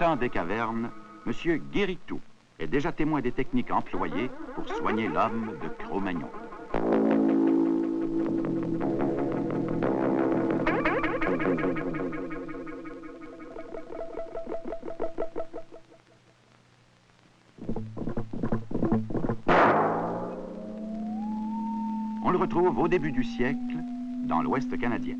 Habitant des cavernes, M. Guéritou est déjà témoin des techniques employées pour soigner l'homme de Cro-Magnon. On le retrouve au début du siècle dans l'Ouest canadien.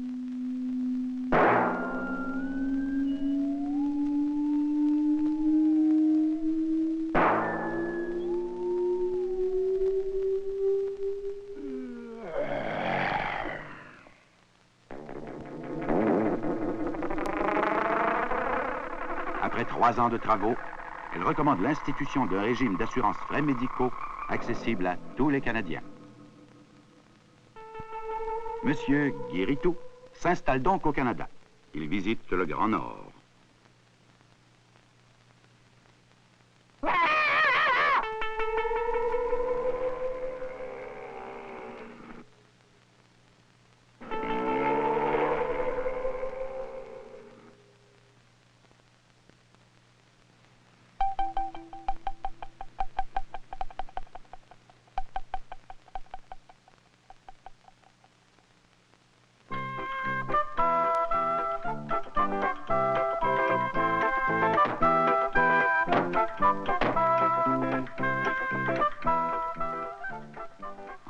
Après 3 ans de travaux, elle recommande l'institution d'un régime d'assurance frais médicaux accessible à tous les Canadiens. Monsieur Guéritou s'installe donc au Canada. Il visite le Grand Nord.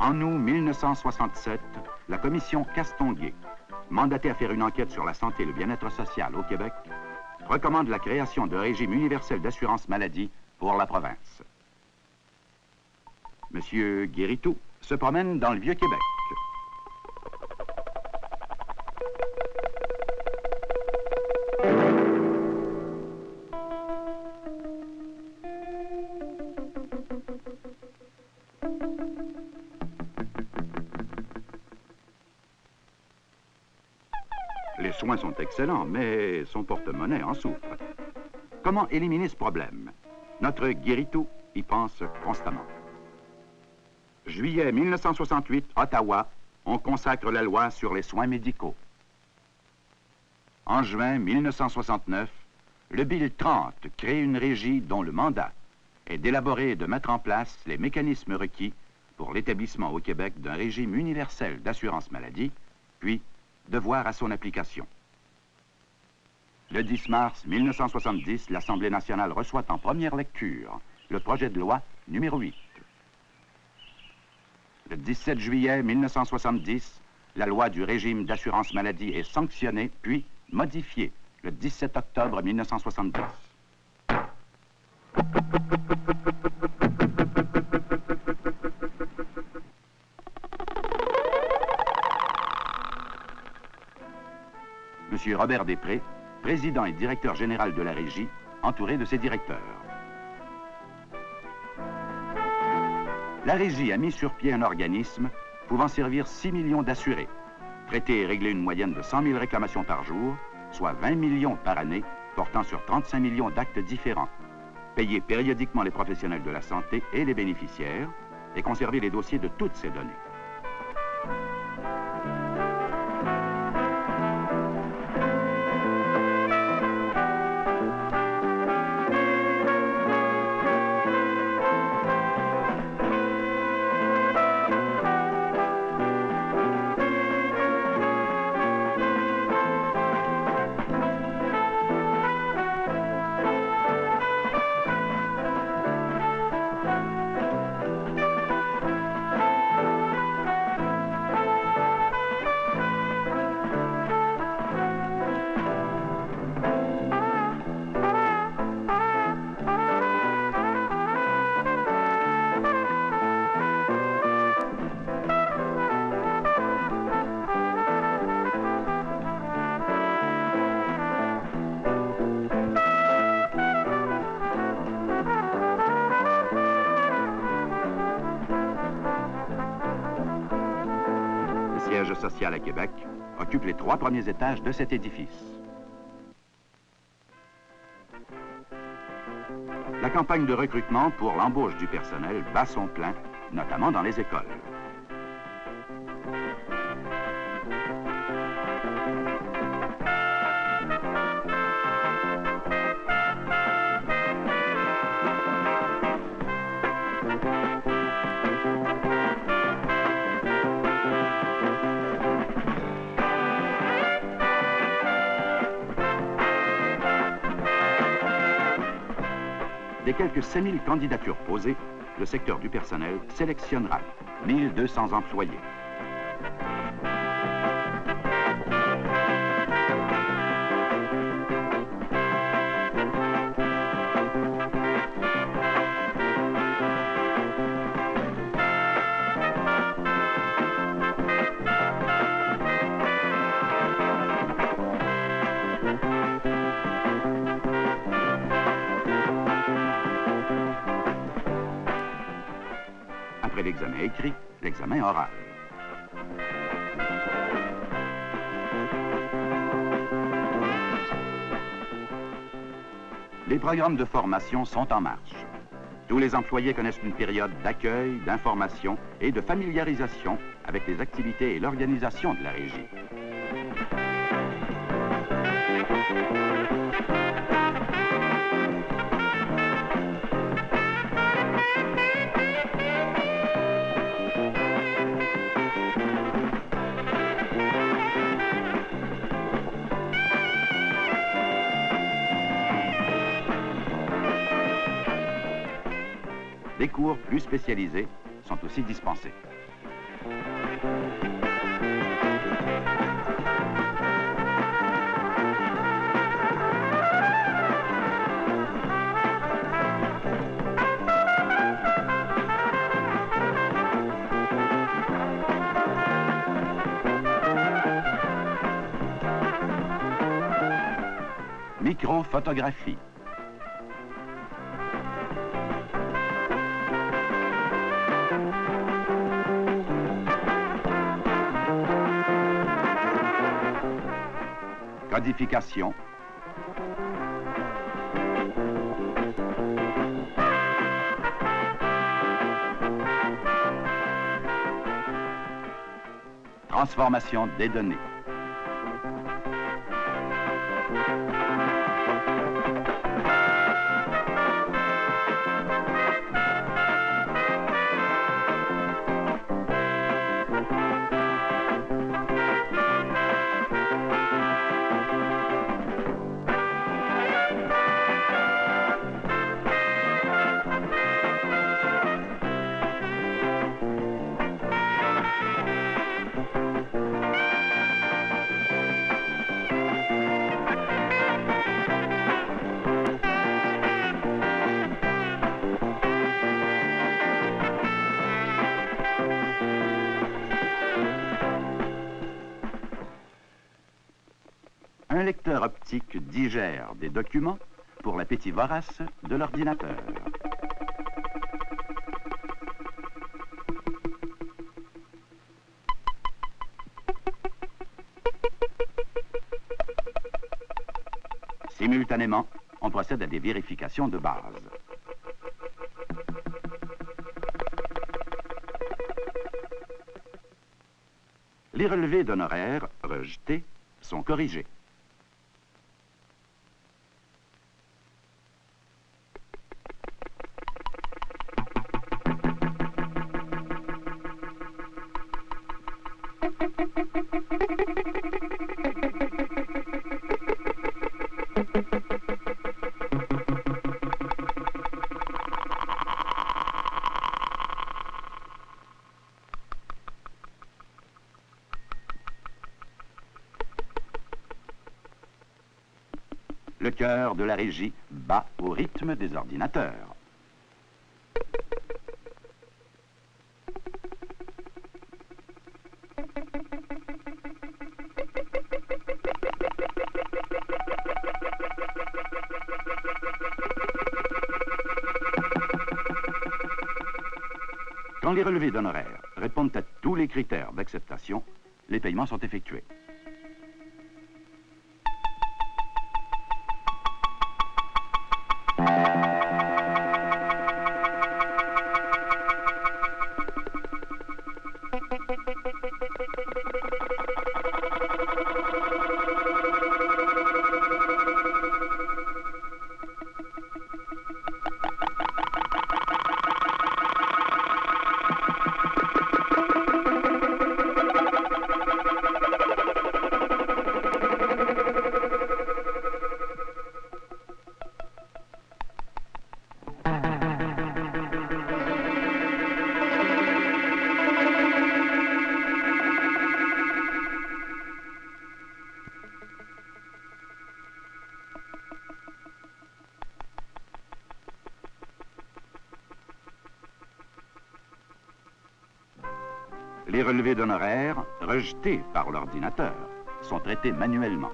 En août 1967, la commission Castonguay, mandatée à faire une enquête sur la santé et le bien-être social au Québec, recommande la création d'un régime universel d'assurance maladie pour la province. Monsieur Guéritou se promène dans le Vieux-Québec. Les soins sont excellents, mais son porte-monnaie en souffre. Comment éliminer ce problème? Notre Guéritou y pense constamment. Juillet 1968, Ottawa, on consacre la loi sur les soins médicaux. En juin 1969, le Bill 30 crée une régie dont le mandat est d'élaborer et de mettre en place les mécanismes requis pour l'établissement au Québec d'un régime universel d'assurance maladie, puis de voir à son application. Le 10 mars 1970, l'Assemblée nationale reçoit en première lecture le projet de loi numéro 8. Le 17 juillet 1970, la loi du régime d'assurance maladie est sanctionnée, puis modifiée le 17 octobre 1970. Monsieur Robert Després, président et directeur général de la Régie, entouré de ses directeurs. La Régie a mis sur pied un organisme pouvant servir 6 millions d'assurés, traiter et régler une moyenne de 100 000 réclamations par jour, soit 20 millions par année, portant sur 35 millions d'actes différents, payer périodiquement les professionnels de la santé et les bénéficiaires, et conserver les dossiers de toutes ces données. Le siège social à Québec occupe les 3 premiers étages de cet édifice. La campagne de recrutement pour l'embauche du personnel bat son plein, notamment dans les écoles. Des quelques 5000 candidatures posées, le secteur du personnel sélectionnera 1200 employés. Après l'examen écrit, l'examen oral. Les programmes de formation sont en marche. Tous les employés connaissent une période d'accueil, d'information et de familiarisation avec les activités et l'organisation de la régie. Des cours plus spécialisés sont aussi dispensés. Microphotographie. Codification. Transformation des données. Un lecteur optique digère des documents pour l'appétit vorace de l'ordinateur. Simultanément, on procède à des vérifications de base. Les relevés d'honoraires rejetés sont corrigés. Le cœur de la régie bat au rythme des ordinateurs. Quand les relevés d'honoraires répondent à tous les critères d'acceptation, les paiements sont effectués. Les relevés d'honoraires, rejetés par l'ordinateur, sont traités manuellement.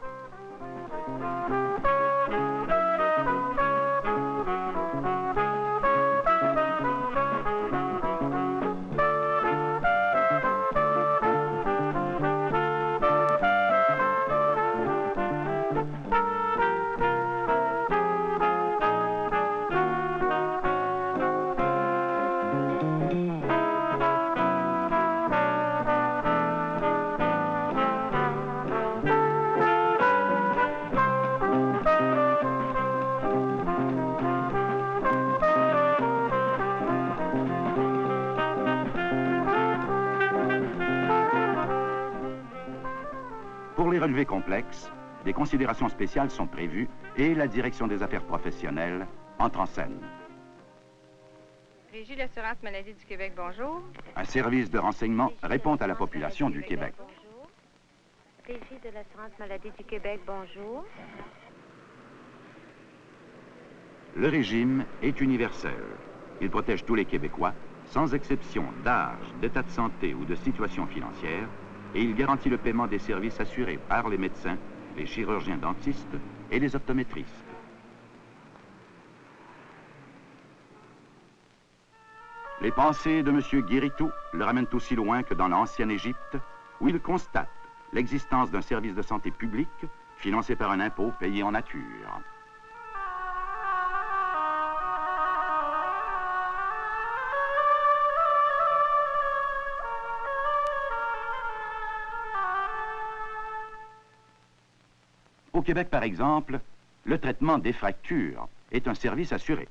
Pour les relevés complexes, des considérations spéciales sont prévues et la direction des affaires professionnelles entre en scène. Régie de l'assurance maladie du Québec, bonjour. Un service de renseignement répond à la population du Québec. Bonjour. Régie de l'assurance maladie du Québec, bonjour. Le régime est universel. Il protège tous les Québécois, sans exception d'âge, d'état de santé ou de situation financière, et il garantit le paiement des services assurés par les médecins, les chirurgiens dentistes et les optométristes. Les pensées de M. Guéritou le ramènent aussi loin que dans l'ancienne Égypte, où il constate l'existence d'un service de santé public financé par un impôt payé en nature. Au Québec, par exemple, le traitement des fractures est un service assuré.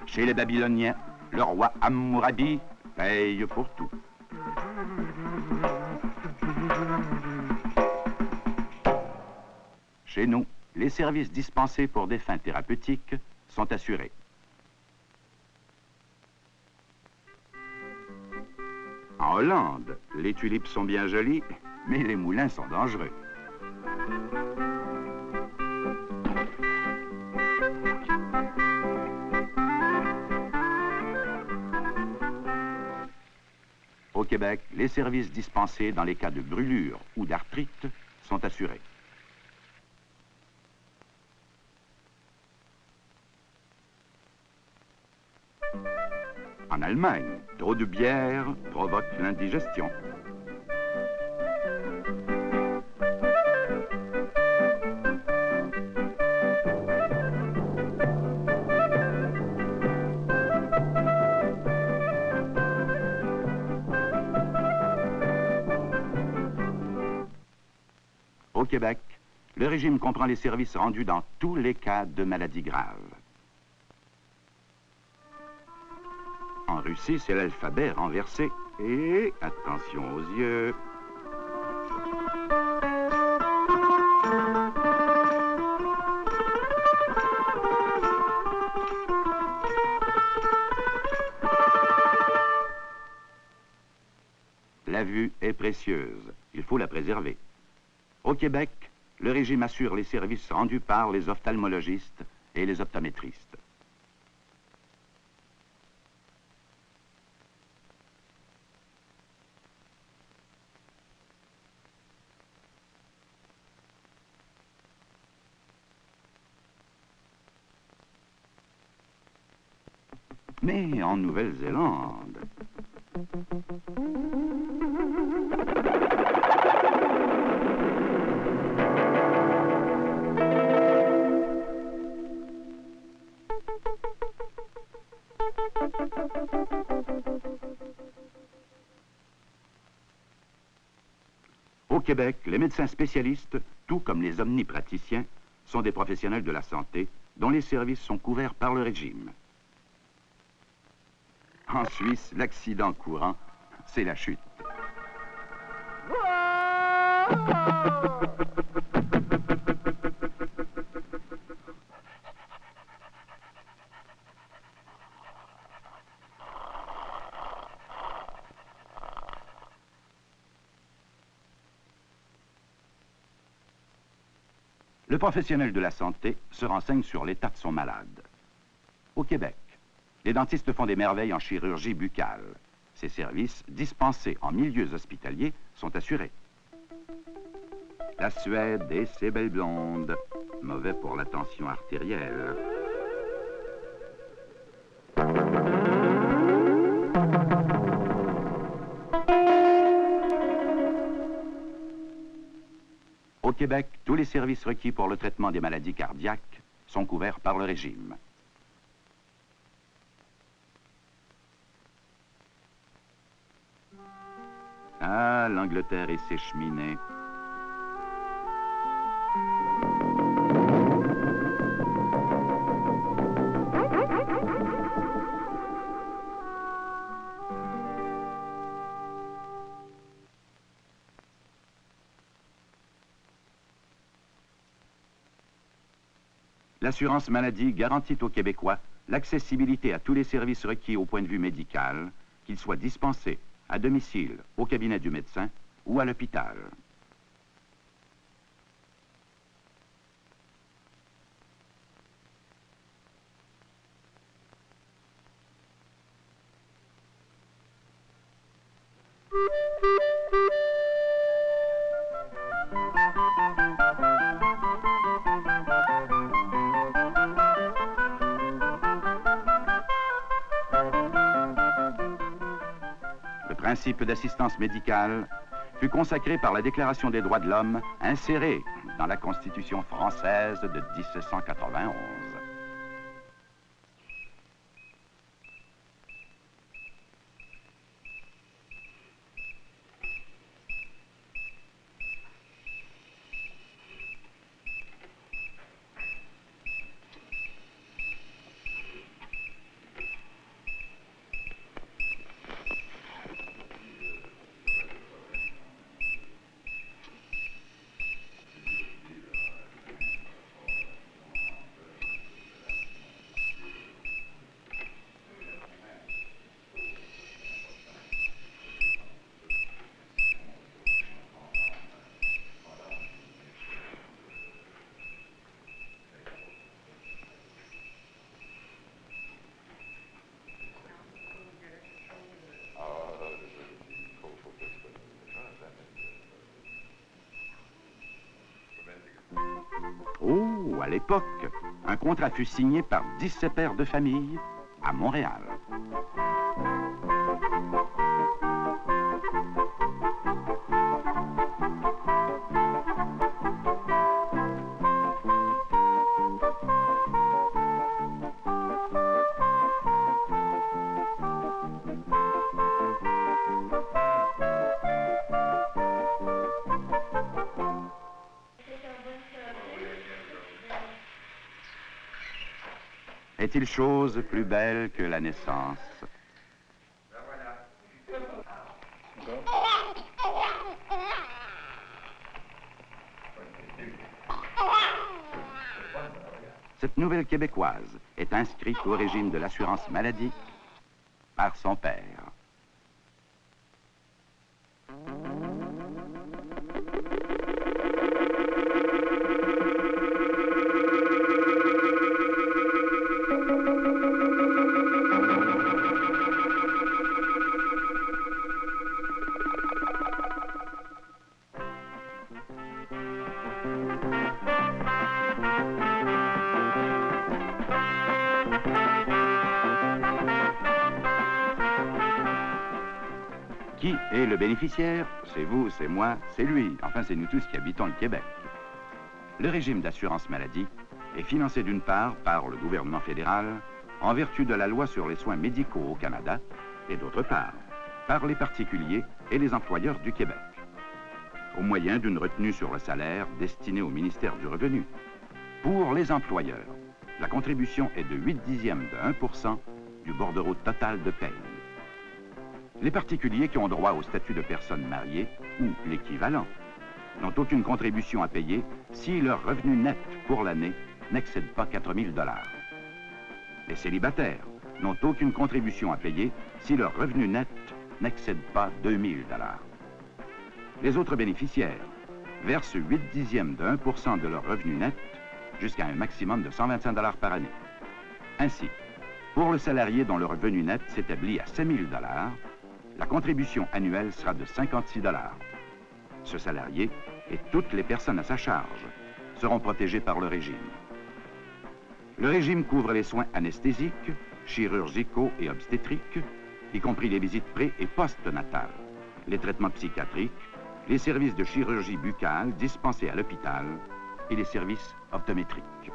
Chez les Babyloniens, le roi Hammurabi paye pour tout. Chez nous, les services dispensés pour des fins thérapeutiques sont assurés. En Hollande, les tulipes sont bien jolies, mais les moulins sont dangereux. Au Québec, les services dispensés dans les cas de brûlure ou d'arthrite sont assurés. En Allemagne, trop de bière provoque l'indigestion. Au Québec, le régime comprend les services rendus dans tous les cas de maladies graves. En Russie, c'est l'alphabet renversé. Et attention aux yeux. La vue est précieuse. Il faut la préserver. Au Québec, le régime assure les services rendus par les ophtalmologistes et les optométristes. Mais en Nouvelle-Zélande... Au Québec, les médecins spécialistes, tout comme les omnipraticiens, sont des professionnels de la santé dont les services sont couverts par le régime. En Suisse, l'accident courant, c'est la chute. Le professionnel de la santé se renseigne sur l'état de son malade. Au Québec, les dentistes font des merveilles en chirurgie buccale. Ces services, dispensés en milieux hospitaliers, sont assurés. La Suède et ses belles blondes, mauvais pour la tension artérielle. Au Québec, tous les services requis pour le traitement des maladies cardiaques sont couverts par le régime. Ah, l'Angleterre et ses cheminées. L'assurance maladie garantit aux Québécois l'accessibilité à tous les services requis au point de vue médical, qu'ils soient dispensés à domicile, au cabinet du médecin ou à l'hôpital. Le principe d'assistance médicale fut consacré par la Déclaration des droits de l'homme insérée dans la Constitution française de 1791. Oh, à l'époque, un contrat fut signé par 17 pères de famille à Montréal. Est-il chose plus belle que la naissance? Cette nouvelle québécoise est inscrite au régime de l'assurance maladie par son père. Qui est le bénéficiaire? C'est vous, c'est moi, c'est lui. Enfin, c'est nous tous qui habitons le Québec. Le régime d'assurance maladie est financé d'une part par le gouvernement fédéral en vertu de la loi sur les soins médicaux au Canada et d'autre part par les particuliers et les employeurs du Québec, au moyen d'une retenue sur le salaire destinée au ministère du Revenu. Pour les employeurs, la contribution est de 0,8% du bordereau total de paye. Les particuliers qui ont droit au statut de personnes mariées ou l'équivalent n'ont aucune contribution à payer si leur revenu net pour l'année n'excède pas 4 000 $. Les célibataires n'ont aucune contribution à payer si leur revenu net n'excède pas 2 000 $. Les autres bénéficiaires versent 0,8% de leur revenu net jusqu'à un maximum de 125 $ par année. Ainsi, pour le salarié dont le revenu net s'établit à 5 000 $, la contribution annuelle sera de 56 $. Ce salarié et toutes les personnes à sa charge seront protégés par le régime. Le régime couvre les soins anesthésiques, chirurgicaux et obstétriques, y compris les visites pré- et post-natales, les traitements psychiatriques, les services de chirurgie buccale dispensés à l'hôpital et les services optométriques.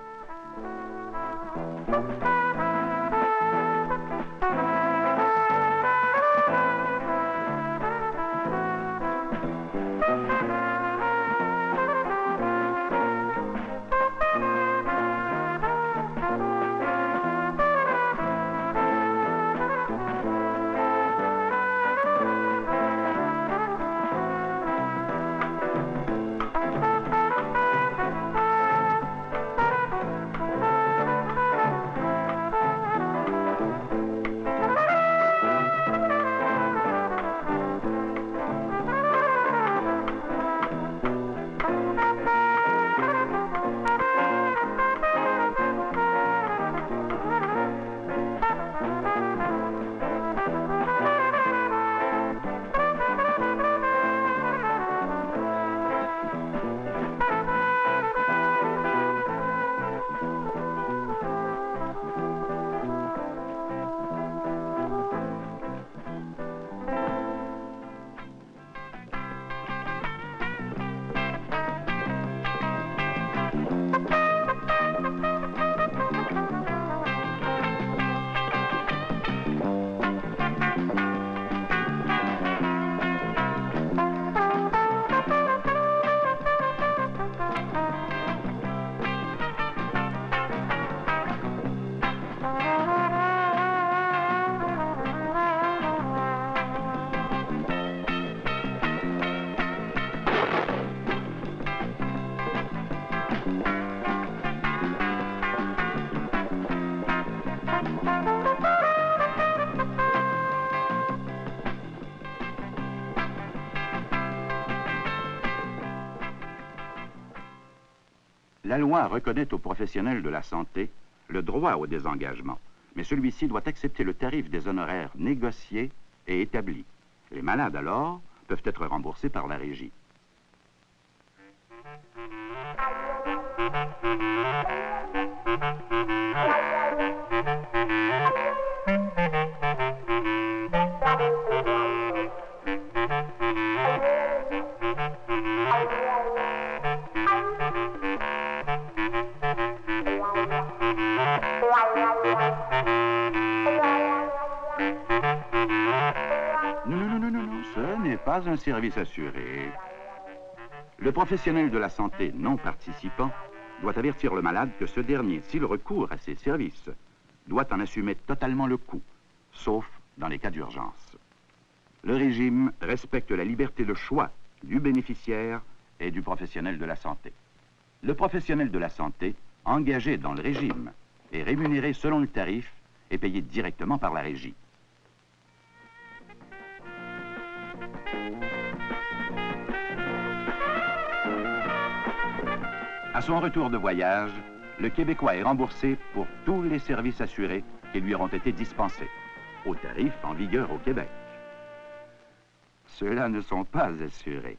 La loi reconnaît aux professionnels de la santé le droit au désengagement, mais celui-ci doit accepter le tarif des honoraires négociés et établis. Les malades, alors, peuvent être remboursés par la régie. Non, ce n'est pas un service assuré. Le professionnel de la santé non participant doit avertir le malade que ce dernier, s'il recourt à ses services, doit en assumer totalement le coût, sauf dans les cas d'urgence. Le régime respecte la liberté de choix du bénéficiaire et du professionnel de la santé. Le professionnel de la santé, engagé dans le régime, est rémunéré selon le tarif et payé directement par la régie. À son retour de voyage, le Québécois est remboursé pour tous les services assurés qui lui auront été dispensés, au tarif en vigueur au Québec. Ceux-là ne sont pas assurés.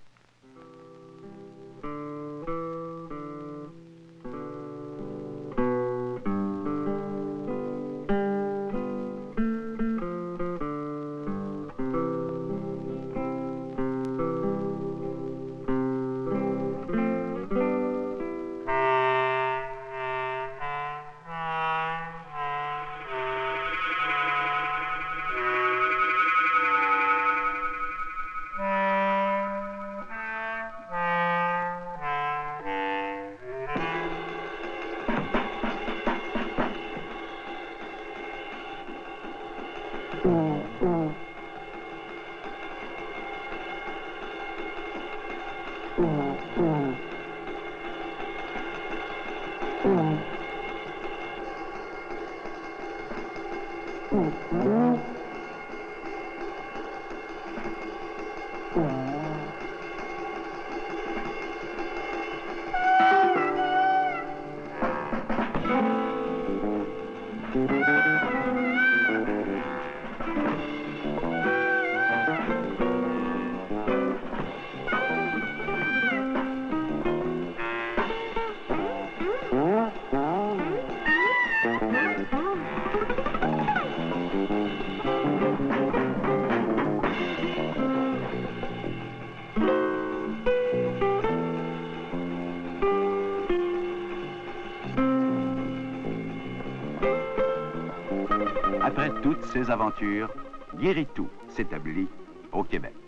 Après toutes ces aventures, Guéritout s'établit au Québec.